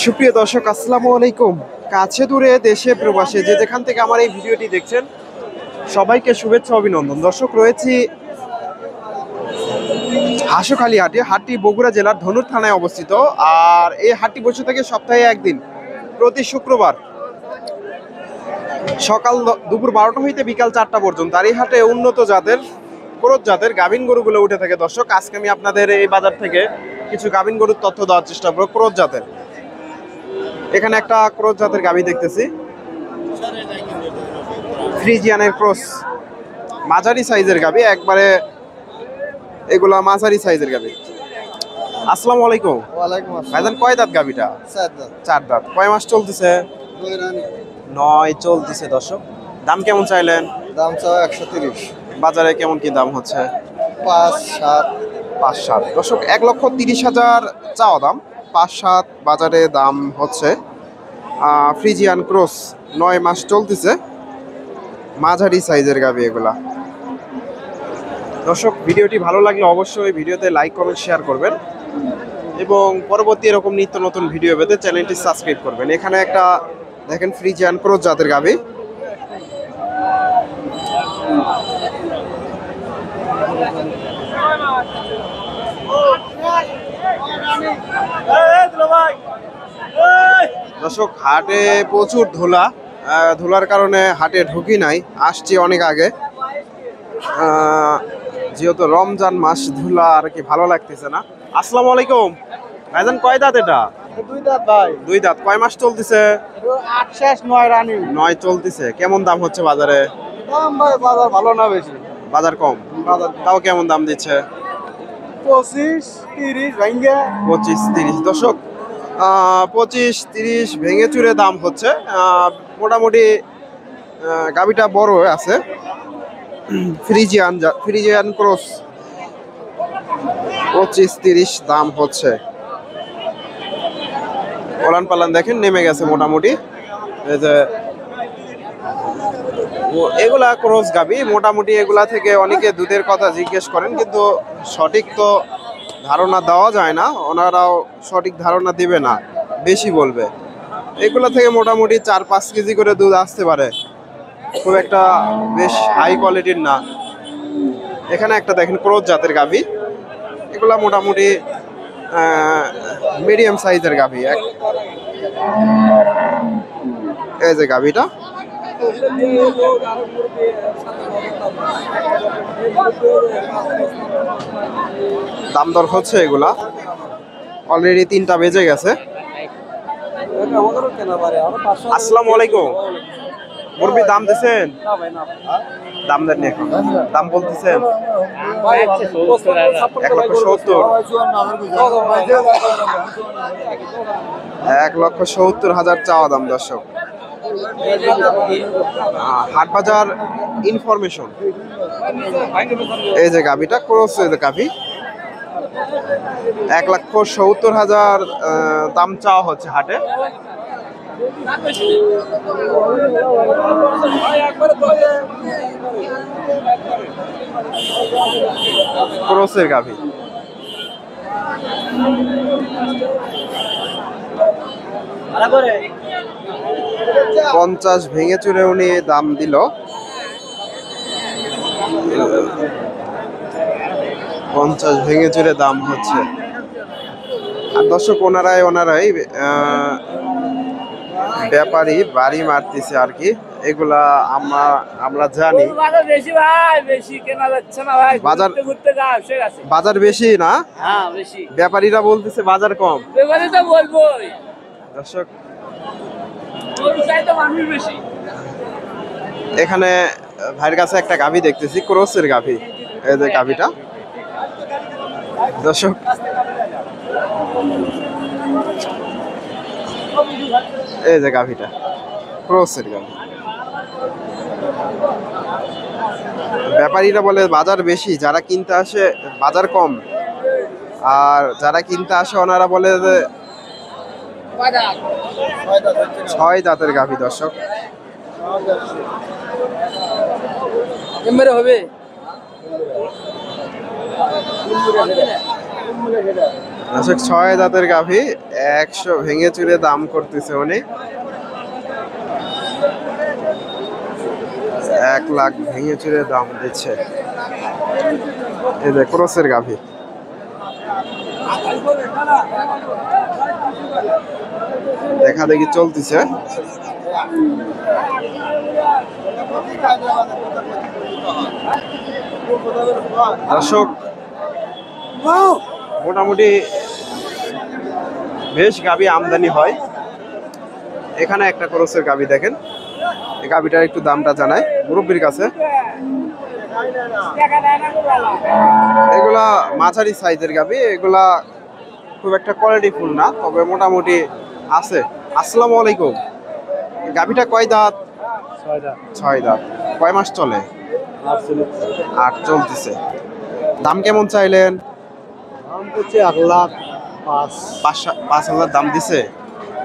সুপ্রিয় দর্শক, আসসালামু আলাইকুম। কাছে দূরে দেশে প্রবাসে যে যেখান থেকে আমার এই ভিডিওটি দেখছেন সবাইকে শুভেচ্ছা অভিনন্দন। দর্শক, রয়েছি হাঁসখালী হাটে। হাটটি বগুড়া জেলার ধনুর থানায় অবস্থিত। আর এই হাটটি বসে থাকে সপ্তাহে একদিন, প্রতি শুক্রবার সকাল দুপুর 12টা হইতে বিকাল 4টা পর্যন্ত। আর এই হাটে উন্নত জাতের ক্রোধ জাতের গাভিন গরুগুলো উঠে থাকে। দর্শক, আজকে আমি আপনাদের এই বাজার থেকে কিছু গাভিন গরুর তথ্য দেওয়ার চেষ্টা করবো। ক্রোধ জাতের এখানে একটা ক্রোধ জাতের গাভি দেখতেছি, ফ্রিজিয়ানের ক্রস, মাঝারি সাইজের গাভি, একবারে এগুলা মাঝারি সাইজের গাভি। আসসালামু আলাইকুম। ওয়ালাইকুম আসসালাম। ভাইজান, কয় দাঁত গাভিটা? 4 দাঁত। 4 দাঁত। কয় মাস চলতেছে? 9 চলতেছে। দর্শক, দাম কেমন চাইলেন? দাম চাও 130। বাজারে কেমন কি দাম হচ্ছে? 5-7। 5-7। দর্শক, 1,30,000 চাওয়া দাম, 5-7 বাজারে দাম হচ্ছে। ফ্রিজিয়ান ক্রস, 9 মাস চলতেছে, মাঝারি সাইজের গাভি এগুলা। দর্শক, ভিডিওটি ভালো লাগলে অবশ্যই ভিডিওতে লাইক কমেন্ট শেয়ার করবেন এবং পরবর্তী এরকম নিত্য নতুন ভিডিও পেতে চ্যানেলটি সাবস্ক্রাইব করবেন। এখানে একটা দেখেন ফ্রিজিয়ান ক্রস জাতের গাভি। দর্শক, হাটে প্রচুর ধুলার কারণে হাটে ঢুকি নাই, আসছি অনেক আগে। যেহেতু রমজান মাস, ধুলা আর কি ভালো লাগতেছে না। আসসালামু আলাইকুম। ভাইজান, কয় দাঁত এটা? 2 দাঁত ভাই। 2 দাঁত। কয় মাস চলতেছে? 8 শেষ 9 রানিং। 9 চলতেছে। কেমন দাম হচ্ছে বাজারে? দাম ভাই বাজার ভালো না বেশি। বাজার কম? বাজার তাও কেমন দাম দিচ্ছে? 25-30 ভাঙ্গা। 25-30। দর্শক, 25-30 ভেঙে চুরে দাম হচ্ছে। মোটামুটি গাভিটা বড় আছে। ফ্রিজিয়ান ক্রস, 25-30 দাম হচ্ছে। ওলান পালান দেখেন নেমে গেছে মোটামুটি। এই যে এগুলা ক্রস গাভি, মোটামুটি এগুলা থেকে অনেকে দুধের কথা জিজ্ঞেস করেন, কিন্তু সঠিক তো ধারণা দেওয়া যায় না, ওনারাও সঠিক ধারণা দিবে না, বেশি বলবে। এগুলা থেকে মোটামুটি 4-5 কেজি করে দুধ আসতে পারে, খুব একটা বেশ হাই কোয়ালিটির না। এখানে একটা দেখেন ক্রস জাতের গাভি, এগুলা মোটামুটি মিডিয়াম সাইজের গাভি। এই যে গাভিটা, দাম দর হচ্ছে এগুলা। অলরেডি 3টা বেজে গেছে। আসসালামু আলাইকুম। মুরগি দাম দিচ্ছেন? দাম দেন এখন? দাম বলতেছেন 1,70,000। 1,70,000 চাওয়া দাম। দর্শক, হাট বাজার ইনফরমেশন। এই যে গাভিটা ক্রস গাভি, 1,70,000 দাম চাওয়া হচ্ছে হাটে। ক্রসের গাভি। পঞ্চাশ ভেঙে চুরে উনি দাম দিল। 50 ভেঙে চুরে দাম হচ্ছে। আর দর্শক, ওনারাই ব্যাপারী বাড়ি মারতেছে আর কি, এগুলা আমরা জানি। বাজার বেশি না? ব্যাপারীরা বলতেছে বাজার কম। দর্শক, এখানে ভাইয়ের কাছে একটা গাভি দেখতেছি, ক্রসের গাভি। এই যে গাভিটা, দর্শক, এই যে গাভিটা ক্রসের গাভি। ব্যাপারীরা বলে বাজার বেশি, যারা কিনতে আসে বাজার কম, আর যারা কিনতে আসে ওনারা বলে যে 6 দাঁতের গাভি। দর্শক, হবে দর্শক 6 দাঁতের গাভী 100 ভেঙে চুরে দাম করতেছে উনি। 1 লাখ ভেঙে চুরে দাম দিচ্ছে। এই যে ক্রসের গাভী। দেখা দেখি চলতেছে। দর্শক মোটামুটি বেশ গাভী আমদানি হয়। এখানে একটা ক্রসের গাভী দেখেন, এই গাভীটার একটু দামটা জানাই মুরব্বীর কাছে। এগুলা মাঝারি সাইজের গাভী, এগুলা খুব একটা কোয়ালিটি ফুল না, তবে মোটামুটি আছে। আসসালামু আলাইকুম। গাভীটা কয় দাঁত? 6 দাঁত। কয় মাস চলে? 8 চলতেছে। দাম কেমন চাইলেন? দাম করছে 1,05,000। 5,000 দাম দিছে।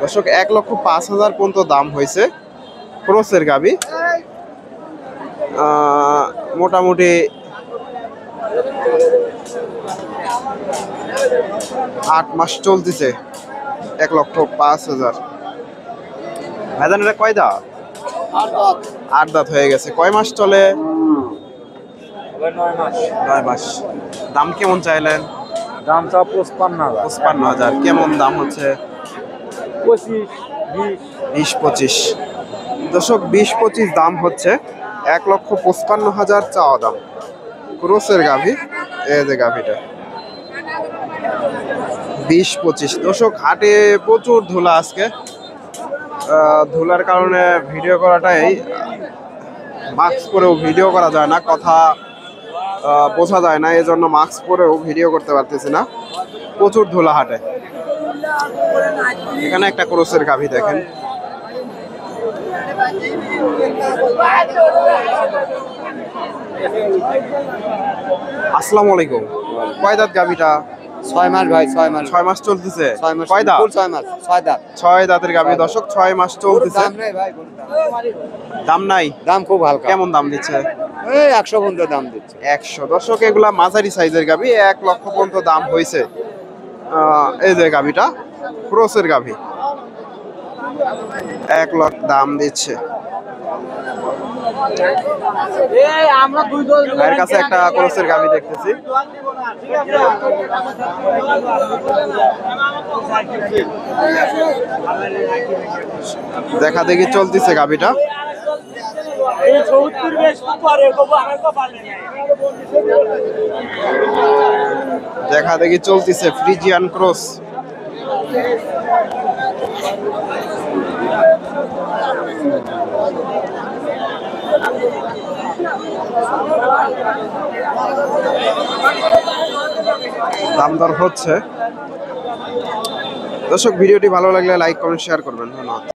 দর্শক 1,05,000 পর্যন্ত দাম হয়েছে ক্রসের গাভী। মোটামুটি 8 মাস চলতেছে। 1,05,000। ভাইজান এটা কয় দাঁত? 8 দাঁত হয়ে গেছে। কয় মাস চলে? 9 মাস। দাম কেমন চাইলেন? দাম চা 55,000। 55,000। কেমন দাম হচ্ছে? 20-25। দর্শক 20-25 দাম হচ্ছে। 1,55,000 চাওয়া দাম ক্রসের গাভী। এই যে গাভীটা 20-25। দর্শক হাটে প্রচুর ধুলা আজকে। ধুলার কারণে ভিডিও করাটাই, মাস্ক পরেও ভিডিও করা যায় না, কথা বোঝা যায় না, এই জন্য মাস্ক পরেও ভিডিও করতে পারতেছি না, প্রচুর ধুলা হাটে। এখানে একটা ক্রসের গাভী দেখেন। আসসালামু আলাইকুম। কয় দাঁত গাভীটা? 6 মাস ভাই, 6 মাস। 6 মাস চলতেছে। 6 মাস। কয় দাঁত? ফুল 6 মাস, 6 দাঁত। 6 দাঁতের গাভী দর্শক, 6 মাস চলতেছে। দাম নেই ভাই, কোনো দাম নাই? দাম খুব হালকা। কেমন দাম দিচ্ছে? এই 100 পর্যন্ত দাম দিচ্ছে। 100। দর্শক এগুলা মাঝারি সাইজের গাভী, 1 লক্ষ পর্যন্ত দাম হয়েছে। এই যে গাভীটা ক্রসের গাভী, 1 লাখ দাম দিচ্ছে। ভাইয়ের কাছে একটা ক্রসের গাভী দেখতেছি। দেখা দেখি চলতেছে গাভীটা। দেখা দেখি চলতেছে ফ্রিজিয়ান ক্রস। দাম দর হচ্ছে। দর্শক ভিডিওটি ভালো লাগলে লাইক কমেন্ট শেয়ার করবেন। ধন্যবাদ।